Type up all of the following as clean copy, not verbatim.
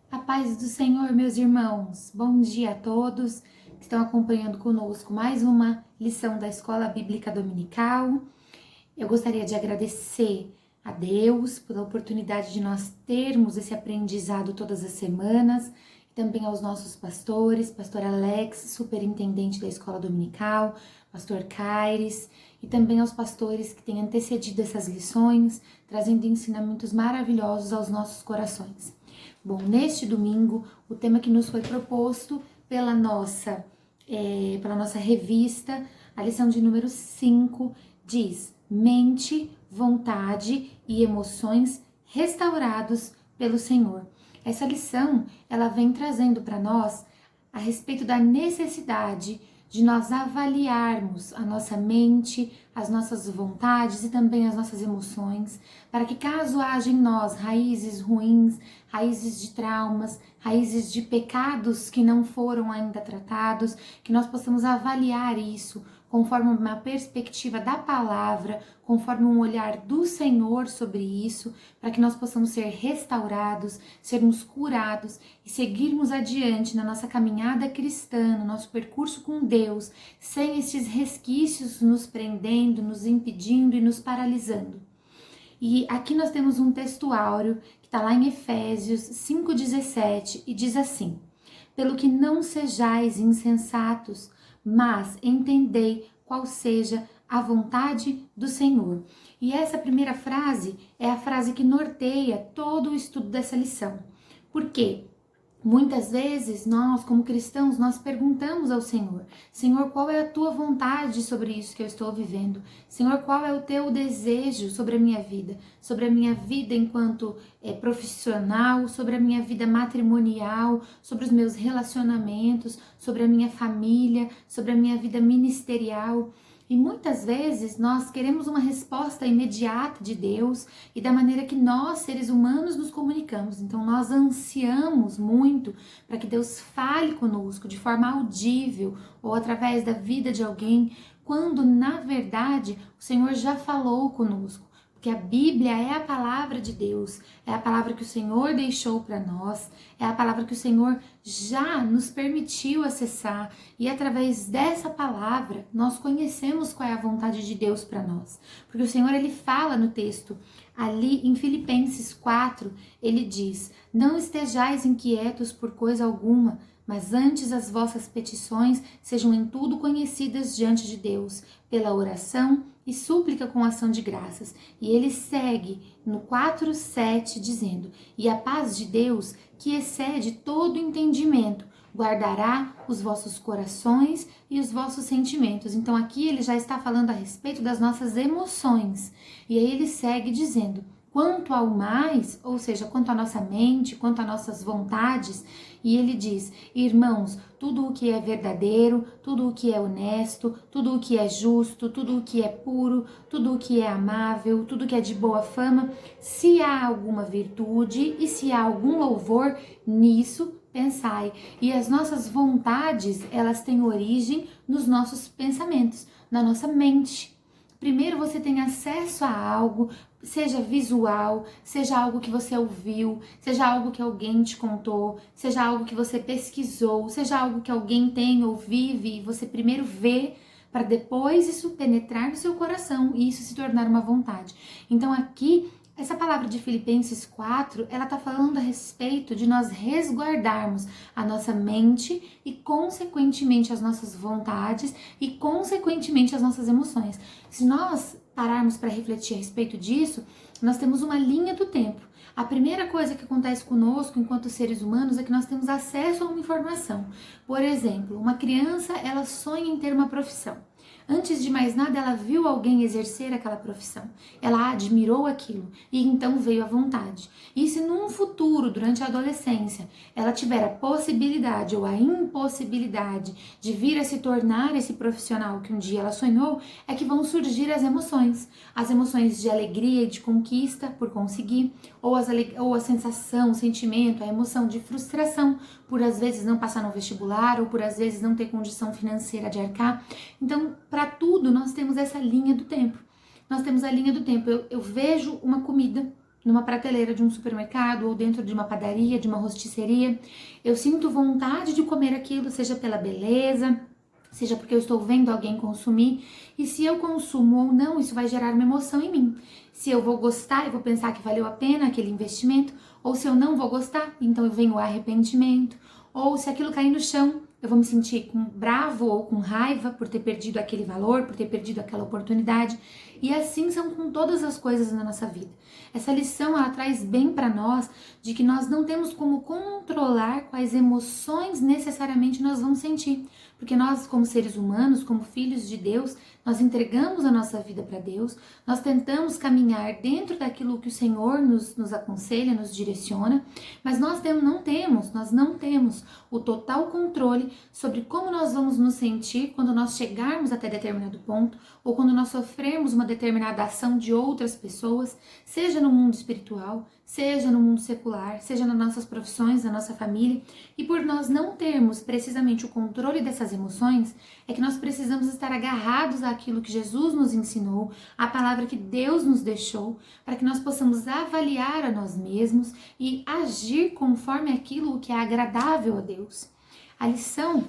A paz do Senhor, meus irmãos. Bom dia a todos que estão acompanhando conosco mais uma lição da Escola Bíblica Dominical. Eu gostaria de agradecer a Deus pela oportunidade de nós termos esse aprendizado todas as semanas, e também aos nossos pastores, pastor Alex, superintendente da Escola Dominical, pastor Caires, e também aos pastores que têm antecedido essas lições, trazendo ensinamentos maravilhosos aos nossos corações. Bom, neste domingo, o tema que nos foi proposto pela nossa revista, a lição de número 5, diz: mente, vontade e emoções restaurados pelo Senhor. Essa lição, ela vem trazendo para nós a respeito da necessidade de nós avaliarmos a nossa mente, as nossas vontades e também as nossas emoções, para que caso haja em nós raízes ruins, raízes de traumas, raízes de pecados que não foram ainda tratados, que nós possamos avaliar isso conforme uma perspectiva da palavra, conforme um olhar do Senhor sobre isso, para que nós possamos ser restaurados, sermos curados e seguirmos adiante na nossa caminhada cristã, no nosso percurso com Deus, sem esses resquícios nos prendendo, nos impedindo e nos paralisando. E aqui nós temos um texto áureo que está lá em Efésios 5,17 e diz assim: pelo que não sejais insensatos, mas entendei qual seja a vontade do Senhor. E essa primeira frase é a frase que norteia todo o estudo dessa lição. Por quê? Muitas vezes nós, como cristãos, nós perguntamos ao Senhor: Senhor, qual é a tua vontade sobre isso que eu estou vivendo? Senhor, qual é o teu desejo sobre a minha vida enquanto profissional, sobre a minha vida matrimonial, sobre os meus relacionamentos, sobre a minha família, sobre a minha vida ministerial? E muitas vezes nós queremos uma resposta imediata de Deus e da maneira que nós, seres humanos, nos comunicamos. Então nós ansiamos muito para que Deus fale conosco de forma audível ou através da vida de alguém, quando na verdade o Senhor já falou conosco. Porque a Bíblia é a palavra de Deus, é a palavra que o Senhor deixou para nós, é a palavra que o Senhor já nos permitiu acessar, e através dessa palavra nós conhecemos qual é a vontade de Deus para nós. Porque o Senhor, ele fala no texto, ali em Filipenses 4, ele diz: não estejais inquietos por coisa alguma, mas antes as vossas petições sejam em tudo conhecidas diante de Deus, pela oração e súplica com ação de graças. E ele segue no 4:7 dizendo: e a paz de Deus, que excede todo entendimento, guardará os vossos corações e os vossos sentimentos. Então aqui ele já está falando a respeito das nossas emoções. E aí ele segue dizendo: quanto ao mais, ou seja, quanto à nossa mente, quanto às nossas vontades, e ele diz: irmãos, tudo o que é verdadeiro, tudo o que é honesto, tudo o que é justo, tudo o que é puro, tudo o que é amável, tudo o que é de boa fama, se há alguma virtude e se há algum louvor, nisso pensai. E as nossas vontades, elas têm origem nos nossos pensamentos, na nossa mente. Primeiro você tem acesso a algo, seja visual, seja algo que você ouviu, seja algo que alguém te contou, seja algo que você pesquisou, seja algo que alguém tem ou vive e você primeiro vê, para depois isso penetrar no seu coração e isso se tornar uma vontade. Então aqui, essa palavra de Filipenses 4, ela está falando a respeito de nós resguardarmos a nossa mente e, consequentemente, as nossas vontades e, consequentemente, as nossas emoções. Se nós pararmos para refletir a respeito disso, nós temos uma linha do tempo. A primeira coisa que acontece conosco enquanto seres humanos é que nós temos acesso a uma informação. Por exemplo, uma criança, ela sonha em ter uma profissão. Antes de mais nada, ela viu alguém exercer aquela profissão. Ela admirou aquilo e então veio a vontade. E se num futuro, durante a adolescência, ela tiver a possibilidade ou a impossibilidade de vir a se tornar esse profissional que um dia ela sonhou, é que vão surgir as emoções. As emoções de alegria e de conquista por conseguir, ou a sensação, o sentimento, a emoção de frustração por às vezes não passar no vestibular ou por às vezes não ter condição financeira de arcar. Então, para tudo, nós temos essa linha do tempo. Nós temos a linha do tempo. Eu vejo uma comida numa prateleira de um supermercado ou dentro de uma padaria, de uma rosticeria. Eu sinto vontade de comer aquilo, seja pela beleza, seja porque eu estou vendo alguém consumir, e se eu consumo ou não, isso vai gerar uma emoção em mim. Se eu vou gostar, eu vou pensar que valeu a pena aquele investimento, ou se eu não vou gostar, então vem o arrependimento, ou se aquilo cair no chão, eu vou me sentir bravo ou com raiva por ter perdido aquele valor, por ter perdido aquela oportunidade. E assim são com todas as coisas na nossa vida. Essa lição, ela traz bem para nós de que nós não temos como controlar quais emoções necessariamente nós vamos sentir. Porque nós, como seres humanos, como filhos de Deus, nós entregamos a nossa vida para Deus, nós tentamos caminhar dentro daquilo que o Senhor nos aconselha, nos direciona, mas nós não temos o total controle sobre como nós vamos nos sentir quando nós chegarmos até determinado ponto, ou quando nós sofrermos uma determinada ação de outras pessoas, seja no mundo espiritual, seja no mundo secular, seja nas nossas profissões, na nossa família. E por nós não termos precisamente o controle dessas emoções, é que nós precisamos estar agarrados àquilo que Jesus nos ensinou, à palavra que Deus nos deixou, para que nós possamos avaliar a nós mesmos e agir conforme aquilo que é agradável a Deus. A lição,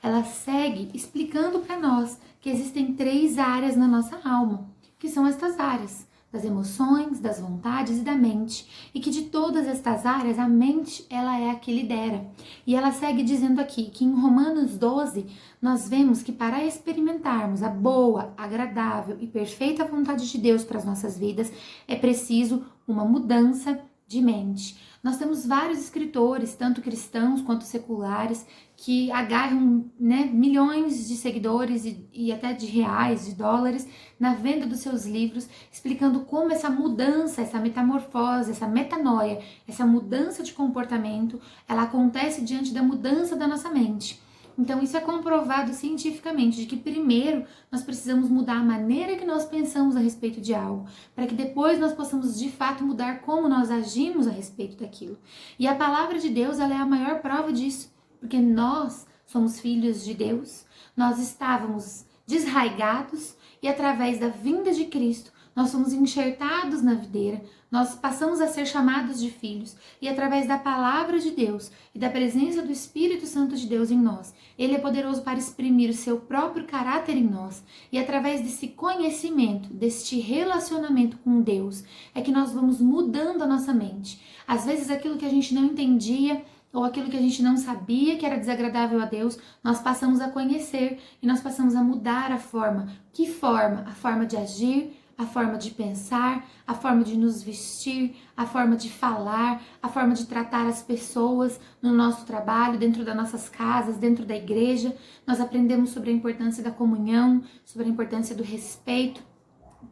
ela segue explicando para nós que existem 3 áreas na nossa alma, que são estas áreas: das emoções, das vontades e da mente, e que de todas estas áreas, a mente, ela é a que lidera. E ela segue dizendo aqui que em Romanos 12, nós vemos que para experimentarmos a boa, agradável e perfeita vontade de Deus para as nossas vidas, é preciso uma mudança de mente. Nós temos vários escritores, tanto cristãos quanto seculares, que agarram, milhões de seguidores e até de reais, de dólares, na venda dos seus livros, explicando como essa mudança, essa metamorfose, essa metanoia, essa mudança de comportamento, ela acontece diante da mudança da nossa mente. Então, isso é comprovado cientificamente, de que primeiro nós precisamos mudar a maneira que nós pensamos a respeito de algo, para que depois nós possamos de fato mudar como nós agimos a respeito daquilo. E a palavra de Deus, ela é a maior prova disso, porque nós somos filhos de Deus, nós estávamos desraigados e através da vinda de Cristo, nós somos enxertados na videira, nós passamos a ser chamados de filhos, e através da palavra de Deus e da presença do Espírito Santo de Deus em nós, Ele é poderoso para exprimir o seu próprio caráter em nós, e através desse conhecimento, deste relacionamento com Deus, é que nós vamos mudando a nossa mente. Às vezes aquilo que a gente não entendia, ou aquilo que a gente não sabia que era desagradável a Deus, nós passamos a conhecer e nós passamos a mudar a forma. Que forma? A forma de agir, a forma de pensar, a forma de nos vestir, a forma de falar, a forma de tratar as pessoas no nosso trabalho, dentro das nossas casas, dentro da igreja. Nós aprendemos sobre a importância da comunhão, sobre a importância do respeito.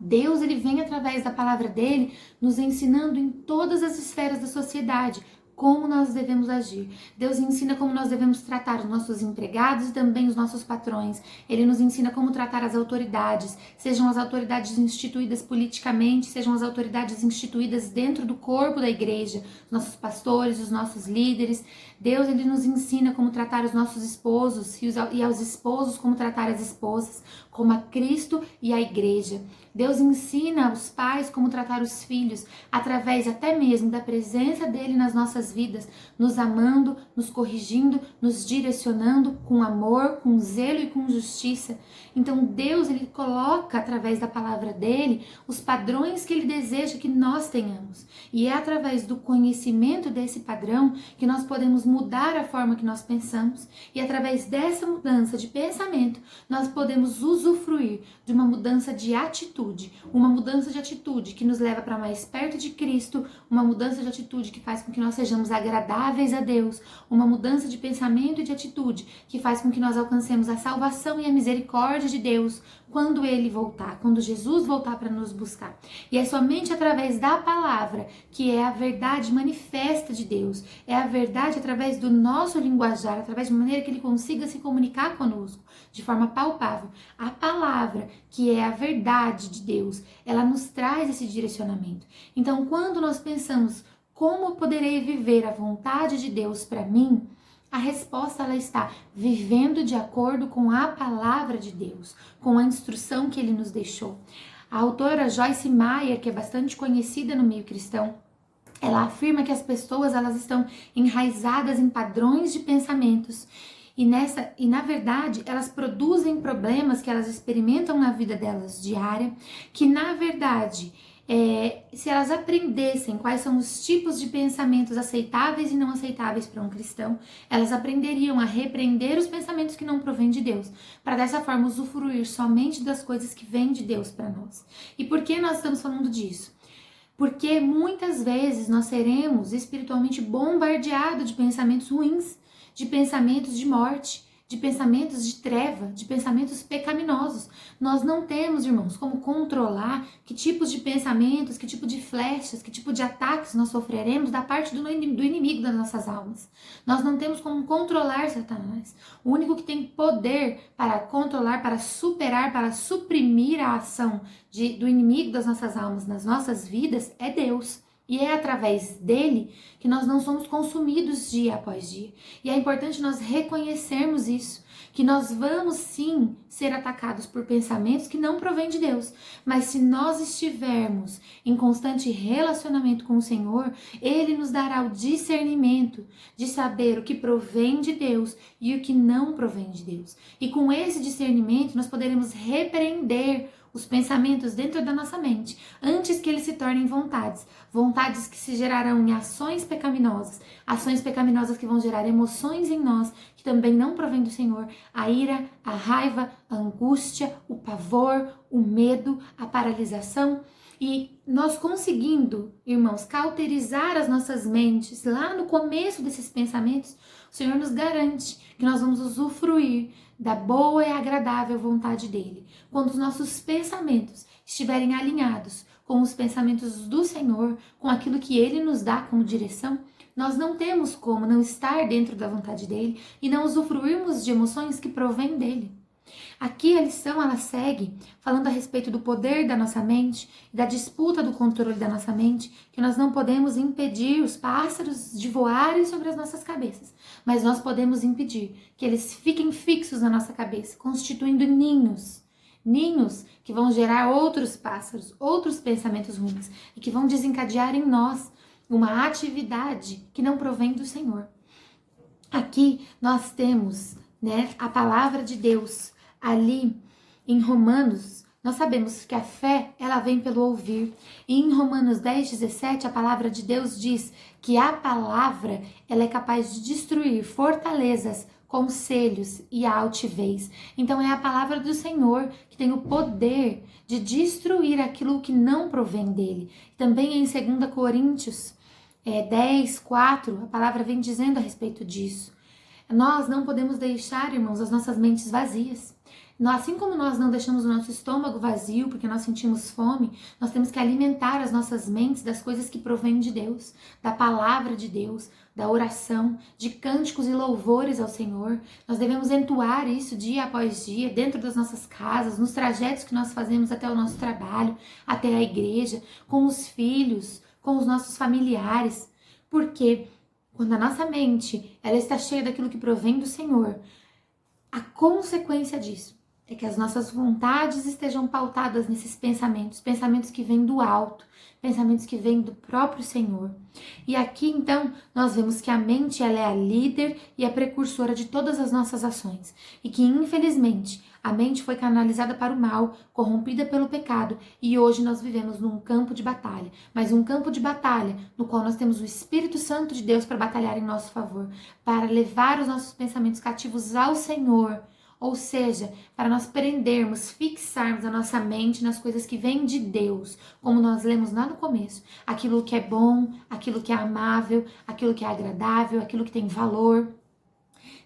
Deus, ele vem através da palavra dele, nos ensinando em todas as esferas da sociedade como nós devemos agir. Deus ensina como nós devemos tratar os nossos empregados e também os nossos patrões. Ele nos ensina como tratar as autoridades, sejam as autoridades instituídas politicamente, sejam as autoridades instituídas dentro do corpo da igreja, os nossos pastores, os nossos líderes. Deus, ele nos ensina como tratar os nossos esposos e aos esposos como tratar as esposas, como a Cristo e a igreja. Deus ensina aos pais como tratar os filhos, através até mesmo da presença dele nas nossas vidas, nos amando, nos corrigindo, nos direcionando com amor, com zelo e com justiça. Então Deus, ele coloca através da palavra dele os padrões que ele deseja que nós tenhamos. E é através do conhecimento desse padrão que nós podemos mudar a forma que nós pensamos, e através dessa mudança de pensamento nós podemos usufruir de uma mudança de atitude, uma mudança de atitude que nos leva para mais perto de Cristo, uma mudança de atitude que faz com que nós sejamos agradáveis a Deus, uma mudança de pensamento e de atitude que faz com que nós alcancemos a salvação e a misericórdia de Deus quando Ele voltar, quando Jesus voltar para nos buscar. E é somente através da palavra, que é a verdade manifesta de Deus, é a verdade através do nosso linguajar, através de maneira que Ele consiga se comunicar conosco de forma palpável. A palavra, que é a verdade de Deus, ela nos traz esse direcionamento. Então, quando nós pensamos como poderei viver a vontade de Deus para mim, a resposta, ela está vivendo de acordo com a palavra de Deus, com a instrução que Ele nos deixou. A autora Joyce Meyer, que é bastante conhecida no meio cristão, Ela afirma que as pessoas elas estão enraizadas em padrões de pensamentos e na verdade elas produzem problemas que elas experimentam na vida delas diária, que na verdade se elas aprendessem quais são os tipos de pensamentos aceitáveis e não aceitáveis para um cristão, elas aprenderiam a repreender os pensamentos que não provêm de Deus, para dessa forma usufruir somente das coisas que vêm de Deus para nós. E por que nós estamos falando disso? Porque muitas vezes nós seremos espiritualmente bombardeados de pensamentos ruins, de pensamentos de morte, de pensamentos de treva, de pensamentos pecaminosos. Nós não temos, irmãos, como controlar que tipos de pensamentos, que tipo de flechas, que tipo de ataques nós sofreremos da parte do inimigo das nossas almas. Nós não temos como controlar Satanás. O único que tem poder para controlar, para superar, para suprimir a ação do inimigo das nossas almas nas nossas vidas é Deus. E é através dele que nós não somos consumidos dia após dia. E é importante nós reconhecermos isso, que nós vamos sim ser atacados por pensamentos que não provêm de Deus. Mas se nós estivermos em constante relacionamento com o Senhor, Ele nos dará o discernimento de saber o que provém de Deus e o que não provém de Deus. E com esse discernimento nós poderemos repreender os pensamentos dentro da nossa mente, antes que eles se tornem vontades. Vontades que se gerarão em ações pecaminosas que vão gerar emoções em nós, que também não provém do Senhor. A ira, a raiva, a angústia, o pavor, o medo, a paralisação. E nós conseguindo, irmãos, cauterizar as nossas mentes lá no começo desses pensamentos, o Senhor nos garante que nós vamos usufruir da boa e agradável vontade dele. Quando os nossos pensamentos estiverem alinhados com os pensamentos do Senhor, com aquilo que ele nos dá como direção, nós não temos como não estar dentro da vontade dele e não usufruirmos de emoções que provêm dele. Aqui a lição ela segue falando a respeito do poder da nossa mente e da disputa do controle da nossa mente, que nós não podemos impedir os pássaros de voarem sobre as nossas cabeças, mas nós podemos impedir que eles fiquem fixos na nossa cabeça, constituindo ninhos que vão gerar outros pássaros, outros pensamentos ruins e que vão desencadear em nós uma atividade que não provém do Senhor. Aqui nós temos, a palavra de Deus. Ali em Romanos, nós sabemos que a fé, ela vem pelo ouvir. E em Romanos 10:17, a palavra de Deus diz que a palavra, ela é capaz de destruir fortalezas, conselhos e altivez. Então é a palavra do Senhor que tem o poder de destruir aquilo que não provém dele. Também em 2 Coríntios 10:4, a palavra vem dizendo a respeito disso. Nós não podemos deixar, irmãos, as nossas mentes vazias. Assim como nós não deixamos o nosso estômago vazio porque nós sentimos fome, nós temos que alimentar as nossas mentes das coisas que provêm de Deus, da palavra de Deus, da oração, de cânticos e louvores ao Senhor. Nós devemos entoar isso dia após dia, dentro das nossas casas, nos trajetos que nós fazemos até o nosso trabalho, até a igreja, com os filhos, com os nossos familiares. Porque quando a nossa mente ela está cheia daquilo que provém do Senhor, a consequência disso é que as nossas vontades estejam pautadas nesses pensamentos que vêm do alto, pensamentos que vêm do próprio Senhor. E aqui, então, nós vemos que a mente ela é a líder e a precursora de todas as nossas ações. E que, infelizmente, a mente foi canalizada para o mal, corrompida pelo pecado, e hoje nós vivemos num campo de batalha. Mas um campo de batalha no qual nós temos o Espírito Santo de Deus para batalhar em nosso favor, para levar os nossos pensamentos cativos ao Senhor. Ou seja, para nós prendermos, fixarmos a nossa mente nas coisas que vêm de Deus, como nós lemos lá no começo. Aquilo que é bom, aquilo que é amável, aquilo que é agradável, aquilo que tem valor.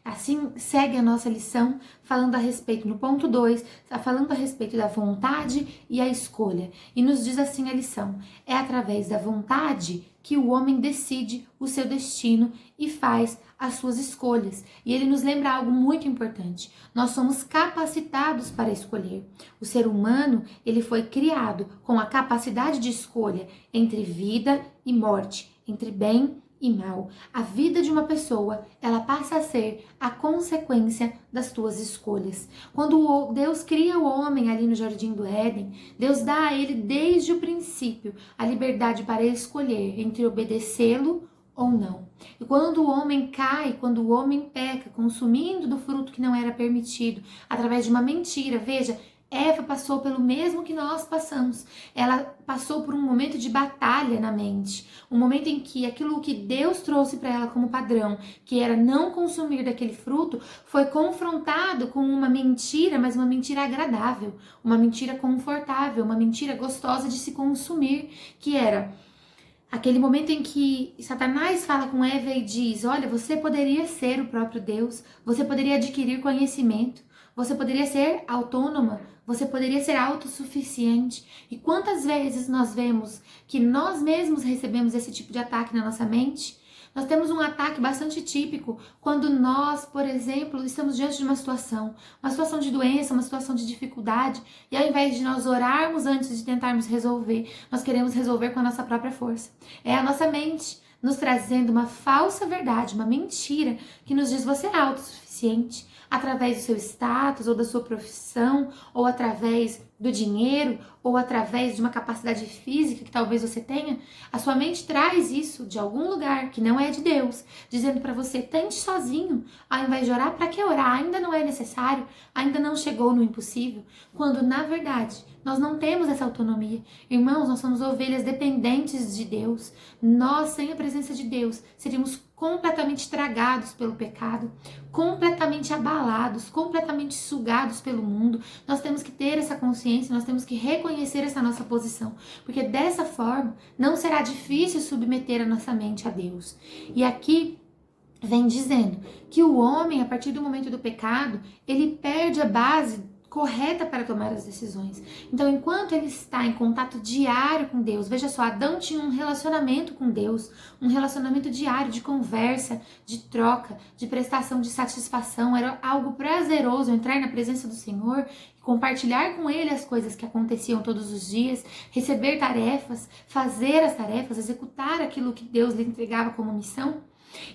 Assim segue a nossa lição, falando a respeito, no ponto 2, falando a respeito da vontade e a escolha. E nos diz assim a lição: é através da vontade que o homem decide o seu destino e faz as suas escolhas. E ele nos lembra algo muito importante: nós somos capacitados para escolher. O ser humano, ele foi criado com a capacidade de escolha entre vida e morte, entre bem e mal. A vida de uma pessoa, ela passa a ser a consequência das tuas escolhas. Quando Deus cria o homem ali no Jardim do Éden, Deus dá a ele desde o princípio a liberdade para escolher entre obedecê-lo ou não. E quando o homem cai, quando o homem peca, consumindo do fruto que não era permitido, através de uma mentira, veja, Eva passou pelo mesmo que nós passamos. Ela passou por um momento de batalha na mente, um momento em que aquilo que Deus trouxe para ela como padrão, que era não consumir daquele fruto, foi confrontado com uma mentira, mas uma mentira agradável, uma mentira confortável, uma mentira gostosa de se consumir, que era aquele momento em que Satanás fala com Eva e diz: olha, você poderia ser o próprio Deus, você poderia adquirir conhecimento, você poderia ser autônoma, você poderia ser autossuficiente. E quantas vezes nós vemos que nós mesmos recebemos esse tipo de ataque na nossa mente? Nós temos um ataque bastante típico quando nós, por exemplo, estamos diante de uma situação de doença, uma situação de dificuldade, e ao invés de nós orarmos antes de tentarmos resolver, nós queremos resolver com a nossa própria força. É a nossa mente nos trazendo uma falsa verdade, uma mentira que nos diz: você é autossuficiente, através do seu status ou da sua profissão, ou através do dinheiro, ou através de uma capacidade física que talvez você tenha. A sua mente traz isso de algum lugar que não é de Deus, dizendo para você: tente sozinho, ao invés de orar. Para que orar? Ainda não é necessário, ainda não chegou no impossível, quando na verdade nós não temos essa autonomia. Irmãos, nós somos ovelhas dependentes de Deus. Nós, sem a presença de Deus, seríamos completamente tragados pelo pecado, completamente abalados, completamente sugados pelo mundo. Nós temos que ter essa consciência, nós temos que reconhecer essa nossa posição, porque dessa forma não será difícil submeter a nossa mente a Deus. E aqui vem dizendo que o homem, a partir do momento do pecado, ele perde a base correta para tomar as decisões. Então, enquanto ele está em contato diário com Deus, veja só, Adão tinha um relacionamento com Deus, um relacionamento diário de conversa, de troca, de prestação de satisfação. Era algo prazeroso entrar na presença do Senhor, compartilhar com Ele as coisas que aconteciam todos os dias, receber tarefas, fazer as tarefas, executar aquilo que Deus lhe entregava como missão.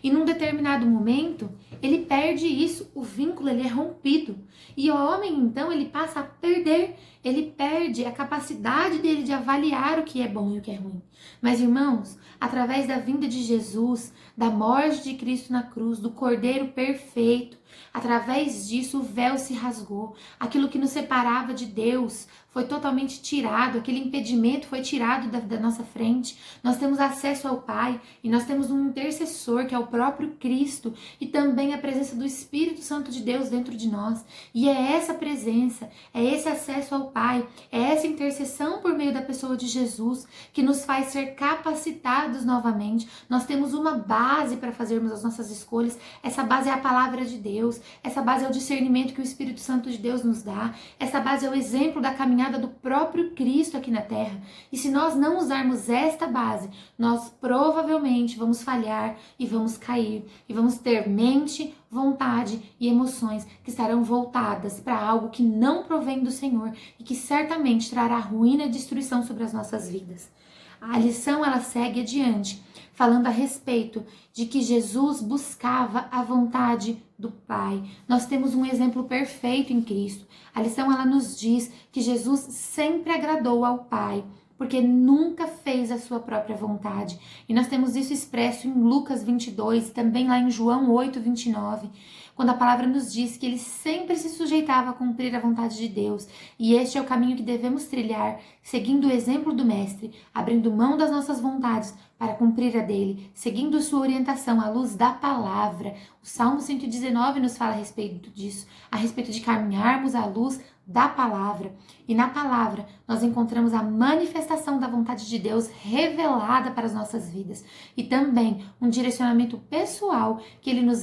E num determinado momento, ele perde isso, o vínculo ele é rompido. E o homem, então, ele passa a perder, ele perde a capacidade dele de avaliar o que é bom e o que é ruim. Mas, irmãos, através da vinda de Jesus, da morte de Cristo na cruz, do Cordeiro perfeito, através disso o véu se rasgou. Aquilo que nos separava de Deus foi totalmente tirado, aquele impedimento foi tirado da nossa frente. Nós temos acesso ao Pai e nós temos um intercessor que é o próprio Cristo e também a presença do Espírito Santo de Deus dentro de nós. E é essa presença, é esse acesso ao Pai, é essa intercessão por meio da pessoa de Jesus que nos faz ser capacitados novamente. Nós temos uma base para fazermos as nossas escolhas. Essa base é a palavra de Deus, essa base é o discernimento que o Espírito Santo de Deus nos dá, essa base é o exemplo da caminhada do próprio Cristo aqui na Terra. E se nós não usarmos esta base, nós provavelmente vamos falhar e vamos cair, e vamos ter mente, vontade e emoções que estarão voltadas para algo que não provém do Senhor e que certamente trará ruína e destruição sobre as nossas vidas. A lição ela segue adiante, falando a respeito de que Jesus buscava a vontade do Pai. Nós temos um exemplo perfeito em Cristo. A lição ela nos diz que Jesus sempre agradou ao Pai, porque nunca fez a sua própria vontade. E nós temos isso expresso em Lucas 22, também lá em João 8, 29, quando a palavra nos diz que ele sempre se sujeitava a cumprir a vontade de Deus. E este é o caminho que devemos trilhar, seguindo o exemplo do Mestre, abrindo mão das nossas vontades para cumprir a dele, seguindo sua orientação à luz da palavra. O Salmo 119 nos fala a respeito disso, a respeito de caminharmos à luz da palavra. E na palavra nós encontramos a manifestação da vontade de Deus revelada para as nossas vidas. E também um direcionamento pessoal que ele nos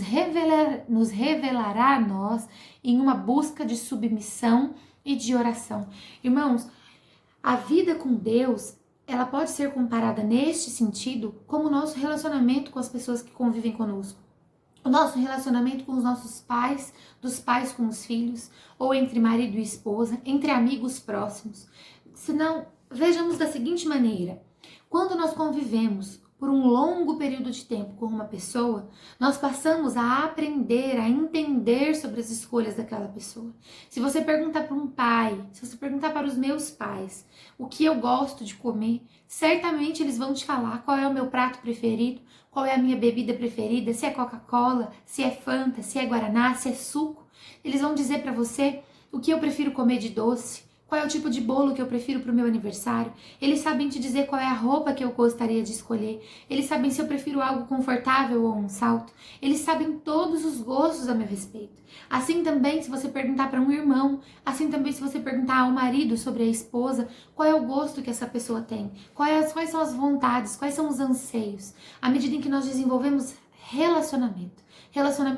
revelará a nós em uma busca de submissão e de oração. Irmãos, a vida com Deus, ela pode ser comparada neste sentido como o nosso relacionamento com as pessoas que convivem conosco. O nosso relacionamento com os nossos pais, dos pais com os filhos, ou entre marido e esposa, entre amigos próximos. Senão, vejamos da seguinte maneira: quando nós convivemos por um longo período de tempo com uma pessoa, nós passamos a aprender, a entender sobre as escolhas daquela pessoa. Se você perguntar para um pai, se você perguntar para os meus pais o que eu gosto de comer, certamente eles vão te falar qual é o meu prato preferido, qual é a minha bebida preferida, se é Coca-Cola, se é Fanta, se é Guaraná, se é suco. Eles vão dizer para você o que eu prefiro comer de doce, qual é o tipo de bolo que eu prefiro para o meu aniversário. Eles sabem te dizer qual é a roupa que eu gostaria de escolher. Eles sabem se eu prefiro algo confortável ou um salto. Eles sabem todos os gostos a meu respeito. Assim também, se você perguntar para um irmão, assim também se você perguntar ao marido sobre a esposa, qual é o gosto que essa pessoa tem, quais são as vontades, quais são os anseios. À medida em que nós desenvolvemos relacionamento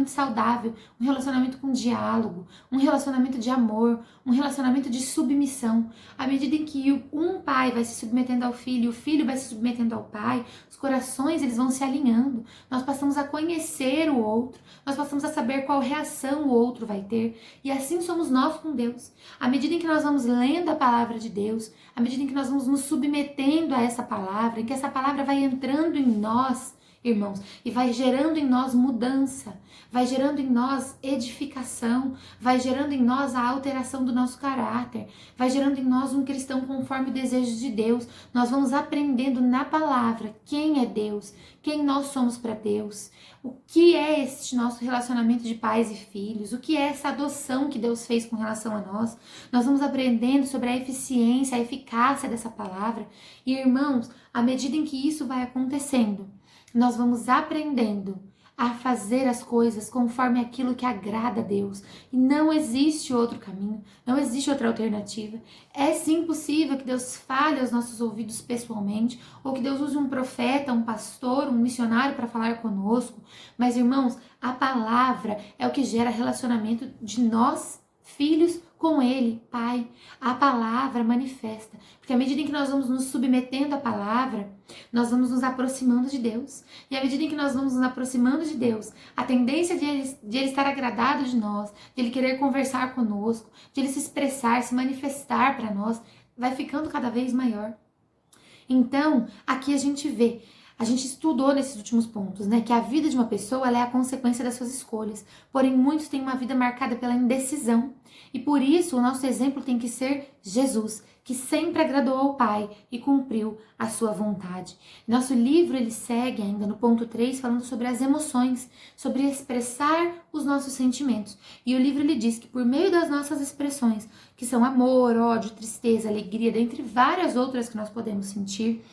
saudável, um relacionamento com diálogo, um relacionamento de amor, um relacionamento de submissão. À medida em que um pai vai se submetendo ao filho, o filho vai se submetendo ao pai, os corações eles vão se alinhando. Nós passamos a conhecer o outro, nós passamos a saber qual reação o outro vai ter. E assim somos nós com Deus. À medida em que nós vamos lendo a palavra de Deus, à medida em que nós vamos nos submetendo a essa palavra, em que essa palavra vai entrando em nós, irmãos, e vai gerando em nós mudança, vai gerando em nós edificação, vai gerando em nós a alteração do nosso caráter, vai gerando em nós um cristão conforme o desejo de Deus. Nós vamos aprendendo na palavra quem é Deus, quem nós somos para Deus, o que é este nosso relacionamento de pais e filhos, o que é essa adoção que Deus fez com relação a nós. Nós vamos aprendendo sobre a eficiência, a eficácia dessa palavra. E irmãos, à medida em que isso vai acontecendo, nós vamos aprendendo a fazer as coisas conforme aquilo que agrada a Deus. E não existe outro caminho, não existe outra alternativa. É sim possível que Deus fale aos nossos ouvidos pessoalmente, ou que Deus use um profeta, um pastor, um missionário para falar conosco. Mas, irmãos, a palavra é o que gera relacionamento de nós, filhos, com Ele, Pai. A palavra manifesta. Porque à medida em que nós vamos nos submetendo à palavra, nós vamos nos aproximando de Deus. E à medida em que nós vamos nos aproximando de Deus, a tendência de Ele estar agradado de nós, de Ele querer conversar conosco, de Ele se expressar, se manifestar para nós, vai ficando cada vez maior. Então, aqui a gente vê, a gente estudou nesses últimos pontos, né, que a vida de uma pessoa ela é a consequência das suas escolhas. Porém, muitos têm uma vida marcada pela indecisão. E por isso, o nosso exemplo tem que ser Jesus, que sempre agradou ao Pai e cumpriu a sua vontade. Nosso livro, ele segue ainda no ponto 3, falando sobre as emoções, sobre expressar os nossos sentimentos. E o livro, ele diz que por meio das nossas expressões, que são amor, ódio, tristeza, alegria, dentre várias outras que nós podemos sentir,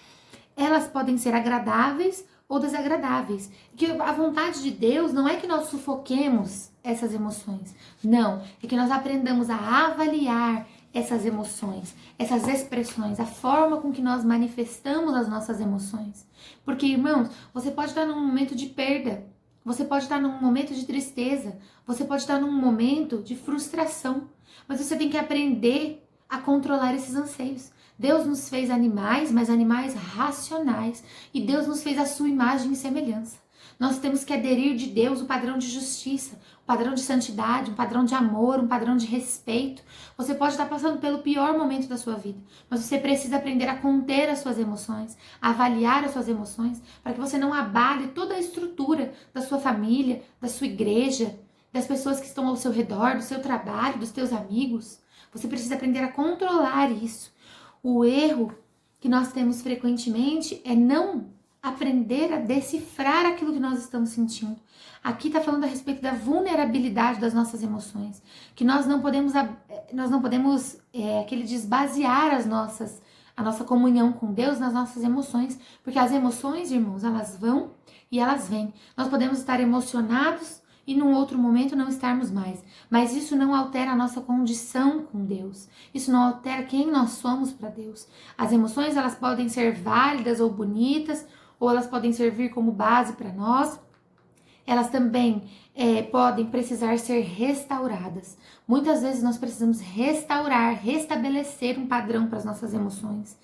elas podem ser agradáveis ou desagradáveis. Que a vontade de Deus não é que nós sufoquemos essas emoções. Não, é que nós aprendamos a avaliar essas emoções, essas expressões, a forma com que nós manifestamos as nossas emoções. Porque, irmãos, você pode estar num momento de perda, você pode estar num momento de tristeza, você pode estar num momento de frustração, mas você tem que aprender a controlar esses anseios. Deus nos fez animais, mas animais racionais. E Deus nos fez a sua imagem e semelhança. Nós temos que aderir de Deus o padrão de justiça, o padrão de santidade, um padrão de amor, um padrão de respeito. Você pode estar passando pelo pior momento da sua vida, mas você precisa aprender a conter as suas emoções, a avaliar as suas emoções, para que você não abale toda a estrutura da sua família, da sua igreja, das pessoas que estão ao seu redor, do seu trabalho, dos teus amigos. Você precisa aprender a controlar isso. O erro que nós temos frequentemente é não aprender a decifrar aquilo que nós estamos sentindo. Aqui está falando a respeito da vulnerabilidade das nossas emoções, que nós não podemos aquele desbasear a nossa comunhão com Deus nas nossas emoções, porque as emoções, irmãos, elas vão e elas vêm. Nós podemos estar emocionados e num outro momento não estarmos mais. Mas isso não altera a nossa condição com Deus. Isso não altera quem nós somos para Deus. As emoções, elas podem ser válidas ou bonitas, ou elas podem servir como base para nós. Elas também podem precisar ser restauradas. Muitas vezes nós precisamos restaurar, restabelecer um padrão para as nossas emoções.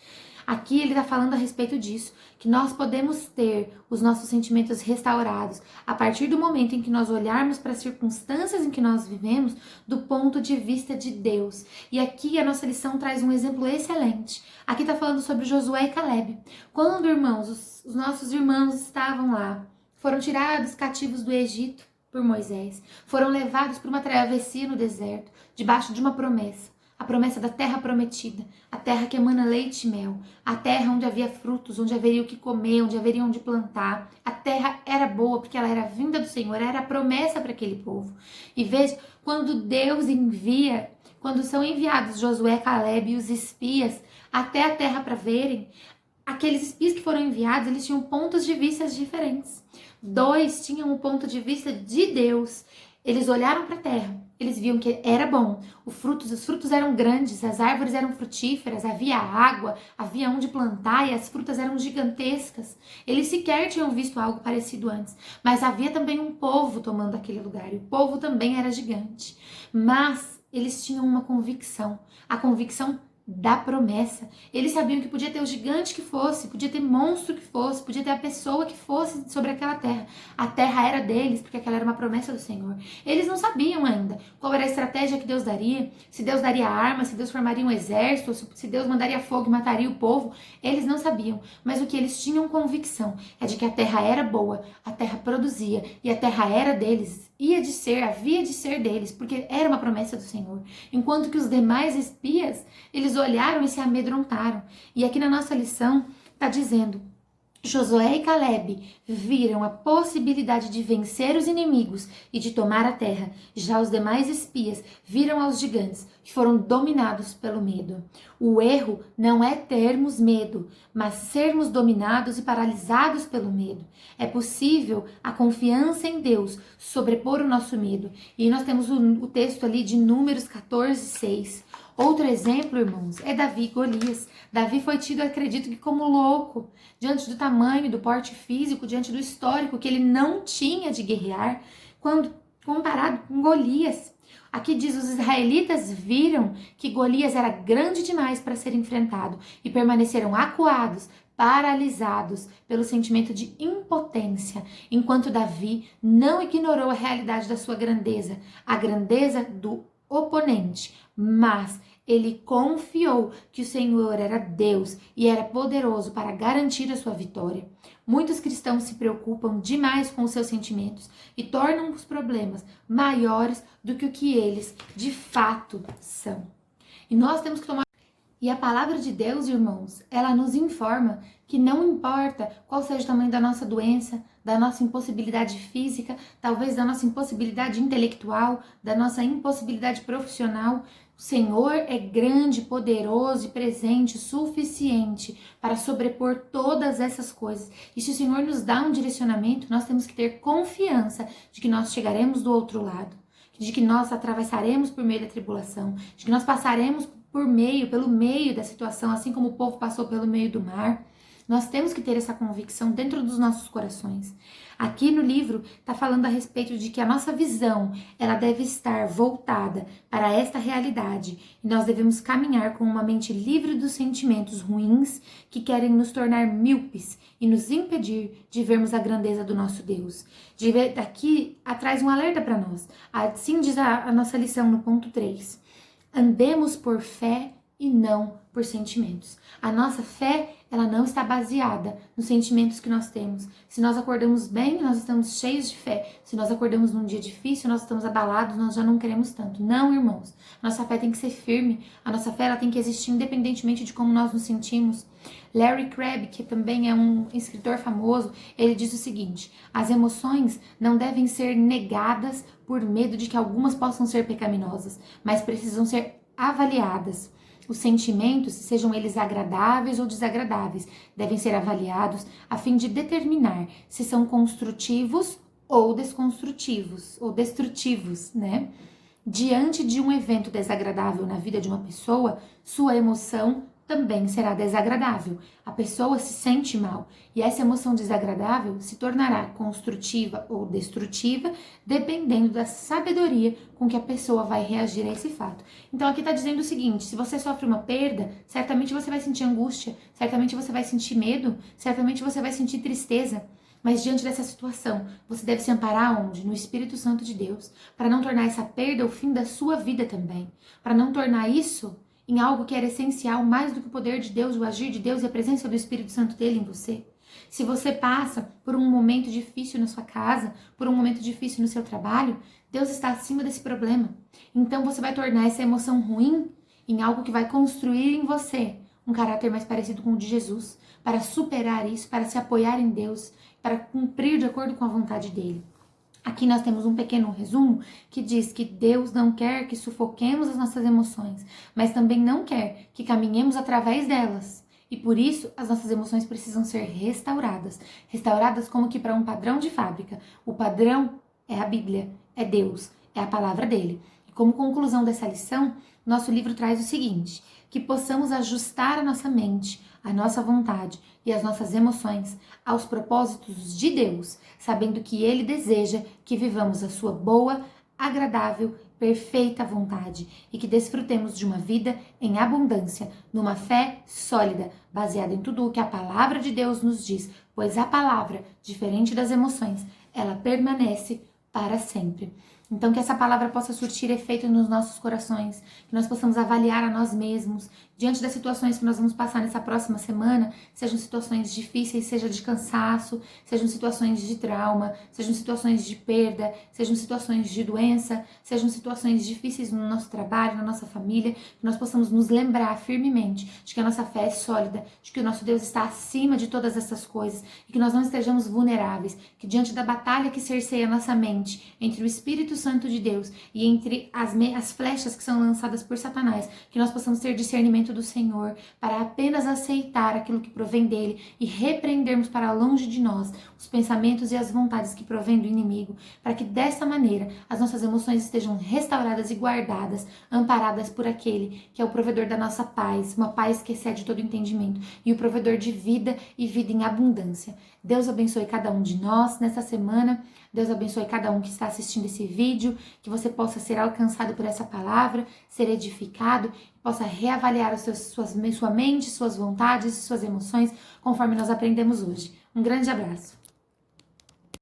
Aqui ele está falando a respeito disso, que nós podemos ter os nossos sentimentos restaurados a partir do momento em que nós olharmos para as circunstâncias em que nós vivemos do ponto de vista de Deus. E aqui a nossa lição traz um exemplo excelente. Aqui está falando sobre Josué e Caleb. Quando, irmãos, os nossos irmãos estavam lá, foram tirados cativos do Egito por Moisés, foram levados por uma travessia no deserto, debaixo de uma promessa. A promessa da terra prometida, a terra que emana leite e mel, a terra onde havia frutos, onde haveria o que comer, onde haveria onde plantar. A terra era boa porque ela era vinda do Senhor, era a promessa para aquele povo. E veja, quando Deus envia, quando são enviados Josué, Caleb e os espias até a terra para verem, aqueles espias que foram enviados, eles tinham pontos de vista diferentes. 2 tinham um ponto de vista de Deus. Eles olharam para a terra, eles viam que era bom, os frutos eram grandes, as árvores eram frutíferas, havia água, havia onde plantar e as frutas eram gigantescas. Eles sequer tinham visto algo parecido antes, mas havia também um povo tomando aquele lugar, e o povo também era gigante. Mas eles tinham uma convicção, a convicção da promessa. Eles sabiam que podia ter o gigante que fosse, podia ter monstro que fosse, podia ter a pessoa que fosse sobre aquela terra. A terra era deles, porque aquela era uma promessa do Senhor. Eles não sabiam ainda qual era a estratégia que Deus daria, se Deus daria arma, se Deus formaria um exército, se Deus mandaria fogo e mataria o povo. Eles não sabiam, mas o que eles tinham convicção é de que a terra era boa, a terra produzia e a terra era deles. Havia de ser deles, porque era uma promessa do Senhor. Enquanto que os demais espias, eles olharam e se amedrontaram. E aqui na nossa lição está dizendo: Josué e Caleb viram a possibilidade de vencer os inimigos e de tomar a terra. Já os demais espias viram aos gigantes, que foram dominados pelo medo. O erro não é termos medo, mas sermos dominados e paralisados pelo medo. É possível a confiança em Deus sobrepor o nosso medo. E nós temos o texto ali de Números 14:6. Outro exemplo, irmãos, é Davi e Golias. Davi foi tido, acredito que como louco, diante do tamanho, do porte físico, diante do histórico que ele não tinha de guerrear, quando comparado com Golias. Aqui diz: os israelitas viram que Golias era grande demais para ser enfrentado e permaneceram acuados, paralisados pelo sentimento de impotência, enquanto Davi não ignorou a realidade da sua grandeza, a grandeza do oponente, mas ele confiou que o Senhor era Deus e era poderoso para garantir a sua vitória. Muitos cristãos se preocupam demais com os seus sentimentos e tornam os problemas maiores do que o que eles de fato são. E nós temos que tomar. E a palavra de Deus, irmãos, ela nos informa que não importa qual seja o tamanho da nossa doença, da nossa impossibilidade física, talvez da nossa impossibilidade intelectual, da nossa impossibilidade profissional, o Senhor é grande, poderoso e presente, suficiente para sobrepor todas essas coisas. E se o Senhor nos dá um direcionamento, nós temos que ter confiança de que nós chegaremos do outro lado, de que nós atravessaremos por meio da tribulação, de que nós passaremos pelo meio da situação, assim como o povo passou pelo meio do mar. Nós temos que ter essa convicção dentro dos nossos corações. Aqui no livro está falando a respeito de que a nossa visão, ela deve estar voltada para esta realidade. E nós devemos caminhar com uma mente livre dos sentimentos ruins que querem nos tornar míopes e nos impedir de vermos a grandeza do nosso Deus. Daqui traz um alerta para nós. Assim diz a nossa lição no ponto 3. Andemos por fé e não por sentimentos. A nossa fé, ela não está baseada nos sentimentos que nós temos. Se nós acordamos bem, nós estamos cheios de fé. Se nós acordamos num dia difícil, nós estamos abalados, nós já não queremos tanto. Não, irmãos. Nossa fé tem que ser firme. A nossa fé, ela tem que existir independentemente de como nós nos sentimos. Larry Crabb, que também é um escritor famoso, ele diz o seguinte: as emoções não devem ser negadas por medo de que algumas possam ser pecaminosas, mas precisam ser avaliadas. Os sentimentos, sejam eles agradáveis ou desagradáveis, devem ser avaliados a fim de determinar se são construtivos ou desconstrutivos, ou destrutivos, né? Diante de um evento desagradável na vida de uma pessoa, sua emoção também será desagradável. A pessoa se sente mal e essa emoção desagradável se tornará construtiva ou destrutiva, dependendo da sabedoria com que a pessoa vai reagir a esse fato. Então aqui está dizendo o seguinte: se você sofre uma perda, certamente você vai sentir angústia, certamente você vai sentir medo, certamente você vai sentir tristeza. Mas diante dessa situação, você deve se amparar onde? No Espírito Santo de Deus, para não tornar essa perda o fim da sua vida também, para não tornar isso em algo que era essencial mais do que o poder de Deus, o agir de Deus e a presença do Espírito Santo dele em você. Se você passa por um momento difícil na sua casa, por um momento difícil no seu trabalho, Deus está acima desse problema. Então você vai tornar essa emoção ruim em algo que vai construir em você um caráter mais parecido com o de Jesus, para superar isso, para se apoiar em Deus, para cumprir de acordo com a vontade dele. Aqui nós temos um pequeno resumo que diz que Deus não quer que sufoquemos as nossas emoções, mas também não quer que caminhemos através delas. E por isso as nossas emoções precisam ser restauradas. Restauradas como que para um padrão de fábrica. O padrão é a Bíblia, é Deus, é a palavra dele. E como conclusão dessa lição, nosso livro traz o seguinte: que possamos ajustar a nossa mente, a nossa vontade e as nossas emoções aos propósitos de Deus, sabendo que Ele deseja que vivamos a sua boa, agradável, perfeita vontade e que desfrutemos de uma vida em abundância, numa fé sólida, baseada em tudo o que a palavra de Deus nos diz, pois a palavra, diferente das emoções, ela permanece para sempre. Então que essa palavra possa surtir efeito nos nossos corações, que nós possamos avaliar a nós mesmos, diante das situações que nós vamos passar nessa próxima semana, sejam situações difíceis, seja de cansaço, sejam situações de trauma, sejam situações de perda, sejam situações de doença, sejam situações difíceis no nosso trabalho, na nossa família, que nós possamos nos lembrar firmemente de que a nossa fé é sólida, de que o nosso Deus está acima de todas essas coisas e que nós não estejamos vulneráveis, que diante da batalha que cerceia a nossa mente, entre o Espírito Santo de Deus e entre as flechas que são lançadas por Satanás, que nós possamos ter discernimento do Senhor para apenas aceitar aquilo que provém dele e repreendermos para longe de nós os pensamentos e as vontades que provêm do inimigo, para que dessa maneira as nossas emoções estejam restauradas e guardadas, amparadas por aquele que é o provedor da nossa paz, uma paz que excede todo entendimento e o provedor de vida e vida em abundância. Deus abençoe cada um de nós nessa semana. Deus abençoe cada um que está assistindo esse vídeo, que você possa ser alcançado por essa palavra, ser edificado, possa reavaliar sua mente, suas vontades e suas emoções, conforme nós aprendemos hoje. Um grande abraço.